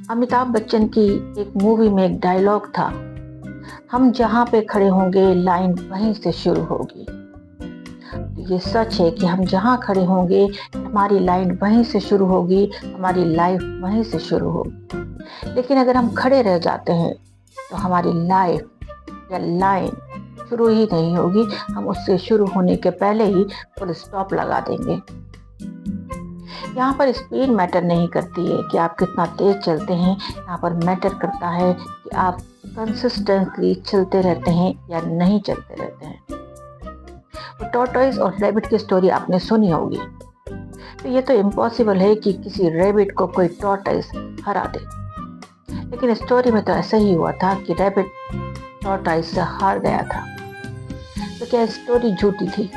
अमिताभ बच्चन की एक मूवी में एक डायलॉग था, हम जहाँ पे खड़े होंगे लाइन वहीं से शुरू होगी। तो ये सच है कि हम जहाँ खड़े होंगे हमारी लाइन वहीं से शुरू होगी, हमारी लाइफ वहीं से शुरू होगी। लेकिन अगर हम खड़े रह जाते हैं तो हमारी लाइफ या लाइन शुरू ही नहीं होगी, हम उससे शुरू होने के पहले ही फुल स्टॉप लगा देंगे। यहाँ पर स्पीड मैटर नहीं करती है कि आप कितना तेज चलते हैं, यहाँ पर मैटर करता है कि आप कंसिस्टेंटली चलते रहते हैं या नहीं चलते रहते हैं। तो टॉर्टोइज और रैबिट की स्टोरी आपने सुनी होगी। तो ये तो इम्पॉसिबल है कि किसी रैबिट को कोई टॉर्टोइज हरा दे, लेकिन स्टोरी में तो ऐसा ही हुआ था कि रैबिट टॉर्टोइज से हार गया था। तो क्या स्टोरी झूठी थी?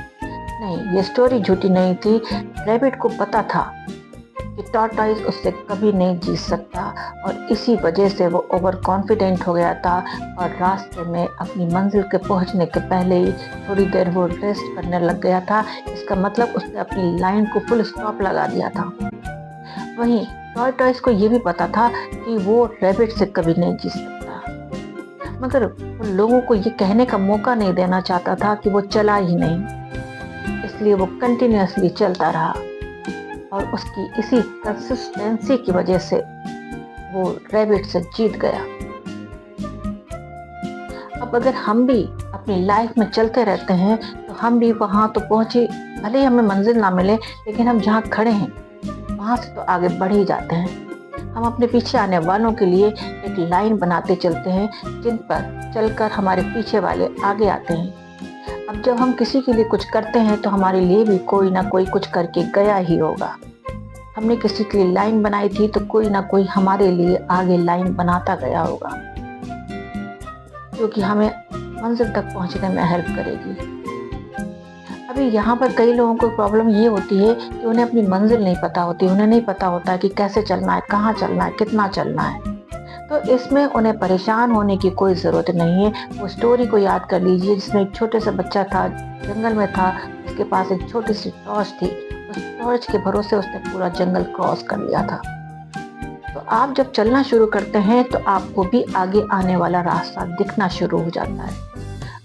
नहीं, ये स्टोरी झूठी नहीं थी। रैबिट को पता था कि टॉर्टोइज उससे कभी नहीं जीत सकता और इसी वजह से वो ओवर कॉन्फिडेंट हो गया था और रास्ते में अपनी मंजिल के पहुंचने के पहले ही थोड़ी देर वो रेस्ट करने लग गया था। इसका मतलब उसने अपनी लाइन को फुल स्टॉप लगा दिया था। वहीं टॉर्टोइज को ये भी पता था कि वो रैबिट से कभी नहीं जीत सकता, मगर वो लोगों को ये कहने का मौका नहीं देना चाहता था कि वो चला ही नहीं, इसलिए वो कंटिन्यूअसली चलता रहा और उसकी इसी कंसिस्टेंसी की वजह से वो रैबिट से जीत गया। अब अगर हम भी अपनी लाइफ में चलते रहते हैं तो हम भी वहाँ तो पहुँचे, भले ही हमें मंजिल ना मिले, लेकिन हम जहाँ खड़े हैं वहाँ से तो आगे बढ़ ही जाते हैं। हम अपने पीछे आने वालों के लिए एक लाइन बनाते चलते हैं जिन पर चलकर हमारे पीछे वाले आगे आते हैं। अब जब हम किसी के लिए कुछ करते हैं तो हमारे लिए भी कोई ना कोई कुछ करके गया ही होगा। हमने किसी के लिए लाइन बनाई थी तो कोई ना कोई हमारे लिए आगे लाइन बनाता गया होगा, जो कि हमें मंजिल तक पहुंचने में हेल्प करेगी। अभी यहाँ पर कई लोगों को प्रॉब्लम ये होती है कि उन्हें अपनी मंजिल नहीं पता होती, उन्हें नहीं पता होता कि कैसे चलना है, कहाँ चलना है, कितना चलना है। तो इसमें उन्हें परेशान होने की कोई ज़रूरत नहीं है। वो स्टोरी को याद कर लीजिए जिसमें एक छोटे सा बच्चा था, जंगल में था, उसके पास एक छोटी सी टॉर्च थी। उस टॉर्च के भरोसे उसने पूरा जंगल क्रॉस कर लिया था। तो आप जब चलना शुरू करते हैं तो आपको भी आगे आने वाला रास्ता दिखना शुरू हो जाता है।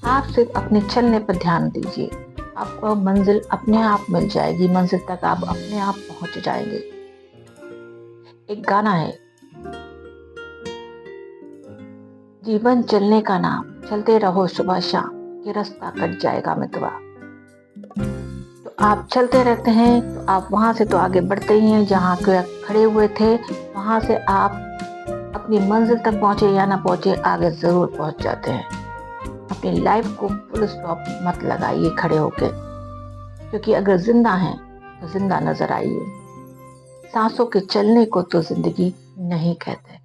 आप सिर्फ अपने चलने पर ध्यान दीजिए, आपको मंजिल अपने आप मिल जाएगी, मंजिल तक आप अपने आप पहुंच जाएंगे। एक गाना है, जीवन चलने का नाम, चलते रहो सुबह शाम, ये रास्ता कट जाएगा मितवा। तो आप चलते रहते हैं तो आप वहाँ से तो आगे बढ़ते ही हैं, जहाँ खड़े हुए थे वहाँ से आप अपनी मंजिल तक पहुँचे या ना पहुँचे, आगे ज़रूर पहुँच जाते हैं। अपनी लाइफ को फुल स्टॉप मत लगाइए खड़े होके, क्योंकि अगर जिंदा हैं तो जिंदा नजर आइए। सांसों के चलने को तो जिंदगी नहीं कहते।